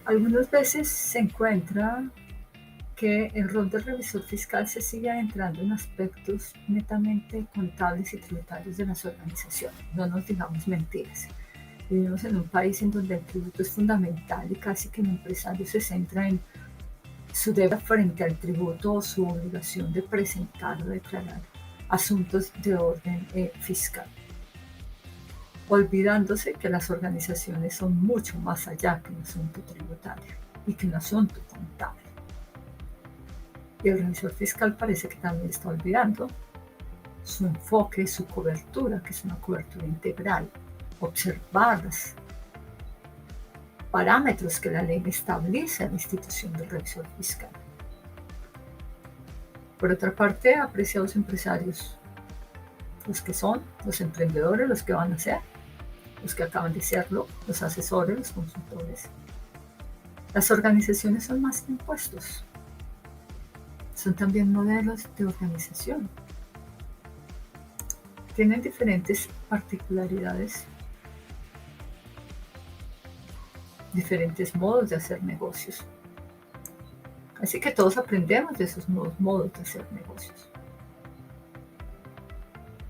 Algunas veces se encuentra que el rol del revisor fiscal se sigue adentrando en aspectos netamente contables y tributarios de las organizaciones. No nos digamos mentiras. Vivimos en un país en donde el tributo es fundamental y casi que el empresario se centra en su deuda frente al tributo o su obligación de presentar o declarar asuntos de orden fiscal, olvidándose que las organizaciones son mucho más allá que un asunto tributario y que un asunto contable. Y el revisor fiscal parece que también está olvidando su enfoque, su cobertura, que es una cobertura integral, observar los parámetros que la ley establece a la institución del revisor fiscal. Por otra parte, apreciados empresarios, los que son, los emprendedores, los que van a ser, los que acaban de serlo, los asesores, los consultores. Las organizaciones son más que impuestos, son también modelos de organización. Tienen diferentes particularidades, diferentes modos de hacer negocios. Así que todos aprendemos de esos nuevos modos de hacer negocios.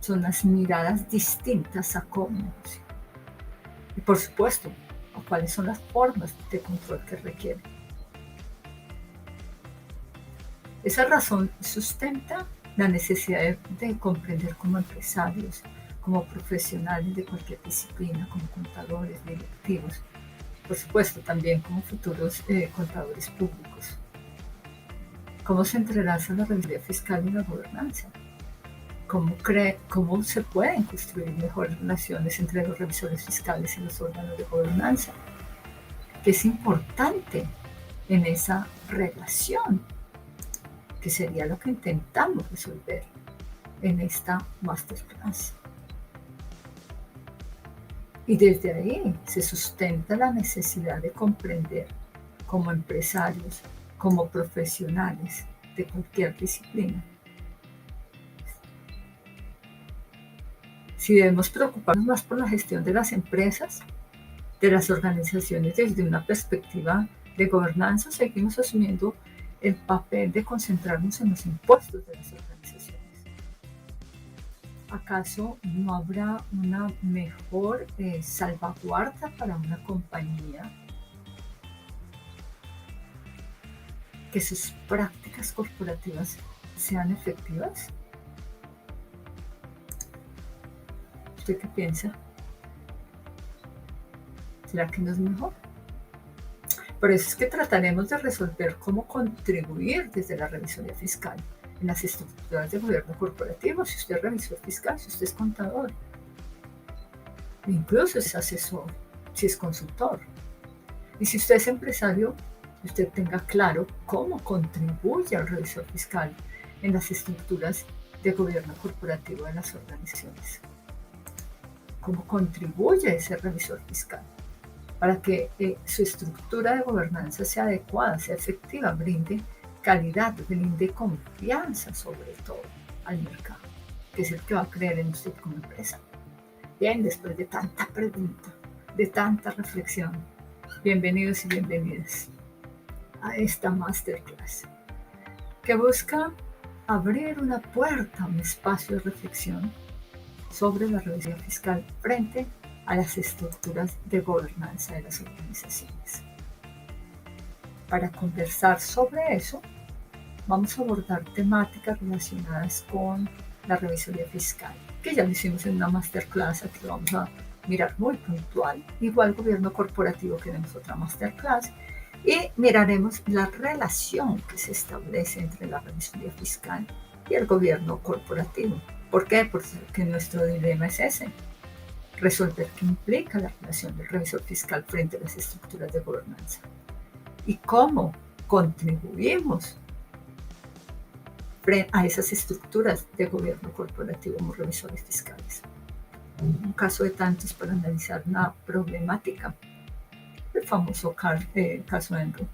Son las miradas distintas a cómo negociar. Y por supuesto, a cuáles son las formas de control que requieren. Esa razón sustenta la necesidad de comprender como empresarios, como profesionales de cualquier disciplina, como contadores, directivos, por supuesto también como futuros contadores públicos. ¿Cómo se entrelaza la revisión fiscal y la gobernanza? ¿Cómo se pueden construir mejores relaciones entre los revisores fiscales y los órganos de gobernanza? ¿Qué es importante en esa relación? Que sería lo que intentamos resolver en esta masterclass. Y desde ahí se sustenta la necesidad de comprender como empresarios, como profesionales de cualquier disciplina, si debemos preocuparnos más por la gestión de las empresas, de las organizaciones desde una perspectiva de gobernanza, seguimos asumiendo el papel de concentrarnos en los impuestos de las organizaciones. ¿Acaso no habrá una mejor salvaguarda para una compañía que sus prácticas corporativas sean efectivas? ¿Usted qué piensa? ¿Será que no es mejor? Por eso es que trataremos de resolver cómo contribuir desde la revisoría fiscal en las estructuras de gobierno corporativo, si usted es revisor fiscal, si usted es contador, incluso es asesor, si es consultor. Y si usted es empresario, usted tenga claro cómo contribuye al revisor fiscal en las estructuras de gobierno corporativo de las organizaciones. Cómo contribuye ese revisor fiscal para que su estructura de gobernanza sea adecuada, sea efectiva, brinde calidad, brinde confianza sobre todo al mercado, que es el que va a creer en usted como empresa. Bien, después de tanta pregunta, de tanta reflexión, bienvenidos y bienvenidas a esta masterclass que busca abrir una puerta, un espacio de reflexión sobre la revisión fiscal frente a las estructuras de gobernanza de las organizaciones. Para conversar sobre eso, vamos a abordar temáticas relacionadas con la revisoría fiscal, que ya lo hicimos en una masterclass, aquí lo vamos a mirar muy puntual. Igual gobierno corporativo, queremos otra masterclass, y miraremos la relación que se establece entre la revisoría fiscal y el gobierno corporativo. ¿Por qué? Porque nuestro dilema es ese: resolver qué implica la relación del revisor fiscal frente a las estructuras de gobernanza y cómo contribuimos a esas estructuras de gobierno corporativo como revisores fiscales. Un caso de tantos para analizar una problemática, el famoso caso Enron.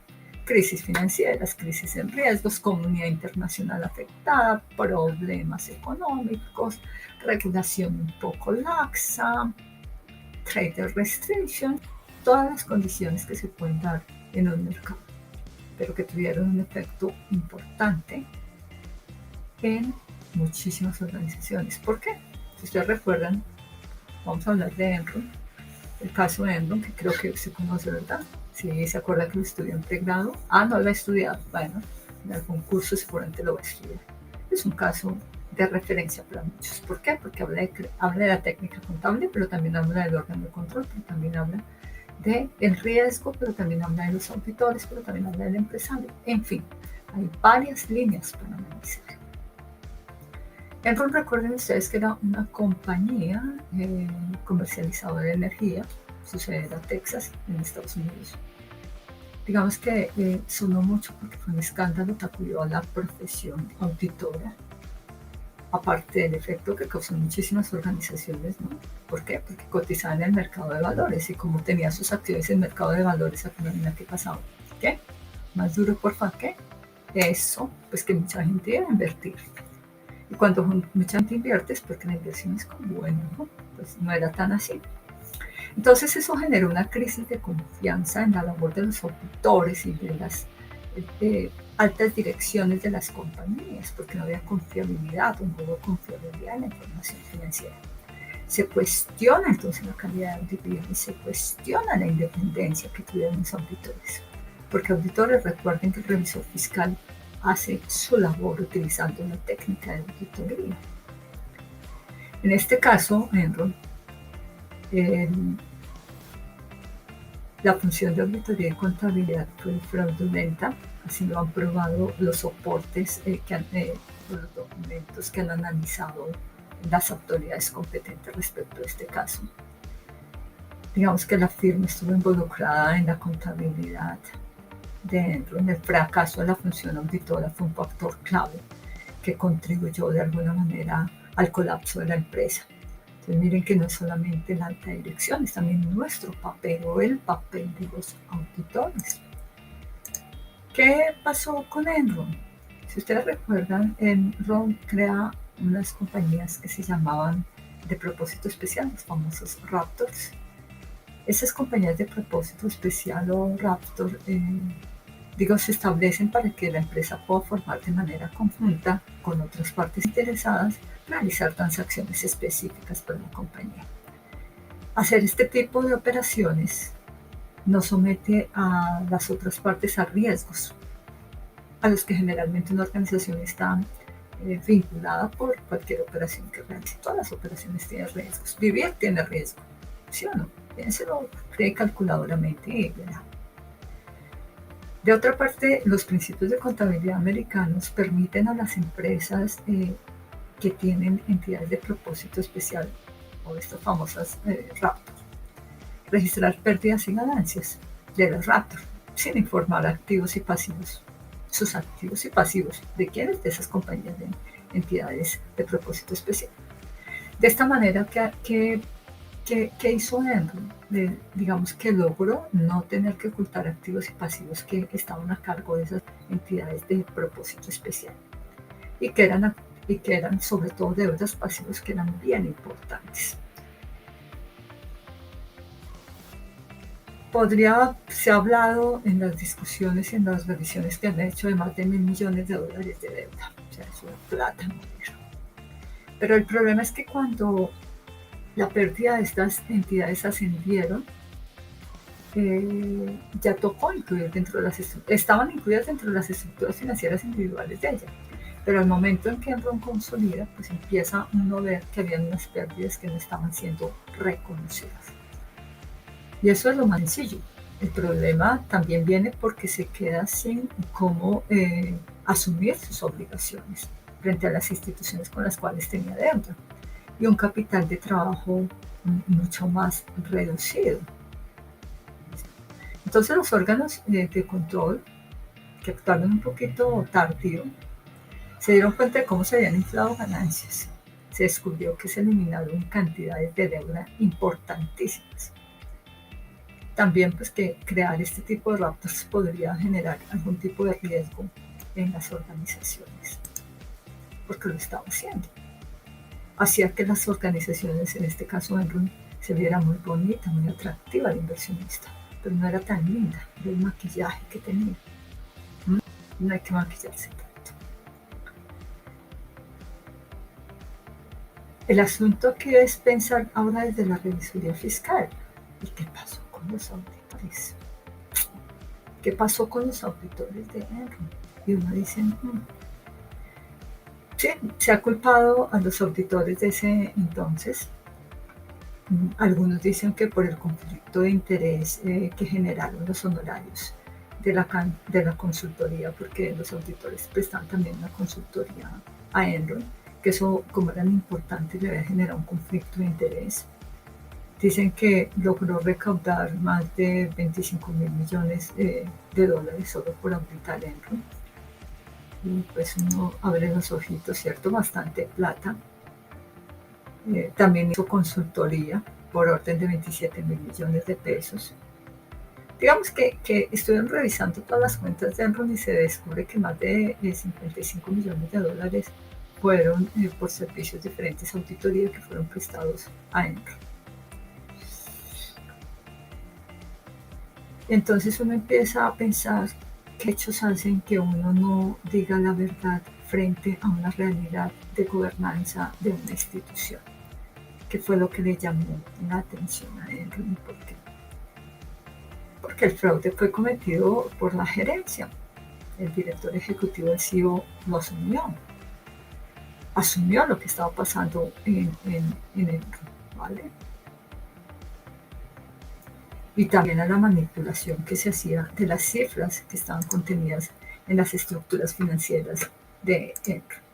Crisis financieras, crisis en riesgos, comunidad internacional afectada, problemas económicos, regulación un poco laxa, trader restriction, todas las condiciones que se pueden dar en un mercado, pero que tuvieron un efecto importante en muchísimas organizaciones. ¿Por qué? Si ustedes recuerdan, vamos a hablar de Enron, el caso de Enron, que creo que usted conoce, ¿verdad? Si se acuerda que lo estudió en pregrado. No lo he estudiado. Bueno, en algún curso seguramente lo va a estudiar. Es un caso de referencia para muchos. ¿Por qué? Porque habla de la técnica contable, pero también habla del órgano de control, pero también habla del riesgo, pero también habla de los auditores, pero también habla del empresario. En fin, hay varias líneas para analizar. Enron, recuerden ustedes que era una compañía comercializadora de energía, su sede era Texas, en Estados Unidos. Digamos que sonó mucho porque fue un escándalo que acudió a la profesión auditora, aparte del efecto que causó en muchísimas organizaciones, ¿no? ¿Por qué? Porque cotizaban en el mercado de valores y como tenía sus acciones en el mercado de valores, ¿qué pasaba? ¿Qué? Más duro, porfa, ¿qué? Eso, pues que mucha gente iba a invertir. Y cuando mucha gente invierte es porque la inversión es como, bueno, ¿no? Pues no era tan así. Entonces eso generó una crisis de confianza en la labor de los auditores y de las altas direcciones de las compañías, porque no había confiabilidad o no hubo confiabilidad en la información financiera. Se cuestiona entonces la calidad de auditoría y se cuestiona la independencia que tuvieron los auditores, porque auditores, recuerden que el revisor fiscal hace su labor utilizando una técnica de auditoría. En este caso, Enron, la función de auditoría y contabilidad fue fraudulenta, así lo han probado los soportes, los documentos que han analizado las autoridades competentes respecto a este caso. Digamos que la firma estuvo involucrada en la contabilidad de Enron. El fracaso de la función auditora fue un factor clave que contribuyó de alguna manera al colapso de la empresa. Entonces miren que no es solamente la alta dirección, es también nuestro papel o el papel de los auditores. ¿Qué pasó con Enron? Si ustedes recuerdan, Enron crea unas compañías que se llamaban de propósito especial, los famosos Raptors. Esas compañías de propósito especial o Raptor, se establecen para que la empresa pueda formar de manera conjunta con otras partes interesadas, realizar transacciones específicas para la compañía. Hacer este tipo de operaciones no somete a las otras partes a riesgos, a los que generalmente una organización está vinculada por cualquier operación que realice. Todas las operaciones tienen riesgos. Vivir tiene riesgo, ¿sí o no? Piénselo, cree calculadoramente y verá. De otra parte, los principios de contabilidad americanos permiten a las empresas que tienen entidades de propósito especial, o estas famosas Raptor, registrar pérdidas y ganancias de las Raptor, sin informar activos y pasivos, sus activos y pasivos, de quiénes, de esas compañías de entidades de propósito especial. De esta manera, ¿qué hizo Enron? Digamos que logró no tener que ocultar activos y pasivos que estaban a cargo de esas entidades de propósito especial y que eran sobre todo deudas pasivos que eran bien importantes. Se ha hablado en las discusiones y en las revisiones que han hecho de más de $1.000 millones de deuda, o sea, es una plata morir. Pero el problema es que cuando la pérdida de estas entidades ascendieron, ya tocó incluir estaban incluidas dentro de las estructuras financieras individuales de ella. Pero al momento en que Enron consolida, pues empieza uno a ver que habían unas pérdidas que no estaban siendo reconocidas. Y eso es lo más sencillo. El problema también viene porque se queda sin cómo asumir sus obligaciones frente a las instituciones con las cuales tenía deuda y un capital de trabajo mucho más reducido. Entonces los órganos de control, que actuaron un poquito tardío, se dieron cuenta de cómo se habían inflado ganancias. Se descubrió que se eliminaron cantidades de deuda importantísimas. También pues que crear este tipo de raptors podría generar algún tipo de riesgo en las organizaciones, porque lo estaba haciendo. Hacía que las organizaciones, en este caso Enron, se viera muy bonita, muy atractiva al inversionista. pero no era tan linda del maquillaje que tenía. No hay que maquillarse tanto. El asunto aquí es pensar ahora desde la revisoría fiscal. ¿Y qué pasó con los auditores? ¿Qué pasó con los auditores de Enron? Y uno dice, sí, se ha culpado a los auditores de ese entonces. Algunos dicen que por el conflicto de interés que generaron los honorarios de la consultoría, porque los auditores prestan también una consultoría a Enron, que eso, como eran importantes, le había generado un conflicto de interés. Dicen que logró recaudar más de 25.000 millones de dólares solo por auditar Enron. Y pues uno abre los ojitos, ¿cierto? Bastante plata. También hizo consultoría por orden de 27.000 millones de pesos. Digamos que estuvieron revisando todas las cuentas de Enron y se descubre que más de 55 millones de dólares fueron por servicios diferentes de auditoría que fueron prestados a Enron. Entonces uno empieza a pensar qué hechos hacen que uno no diga la verdad frente a una realidad de gobernanza de una institución, que fue lo que le llamó la atención a Enron. ¿Por qué? Porque el fraude fue cometido por la gerencia. El director ejecutivo del CEO lo asumió lo que estaba pasando en Enron, ¿vale? Y también a la manipulación que se hacía de las cifras que estaban contenidas en las estructuras financieras de Enron.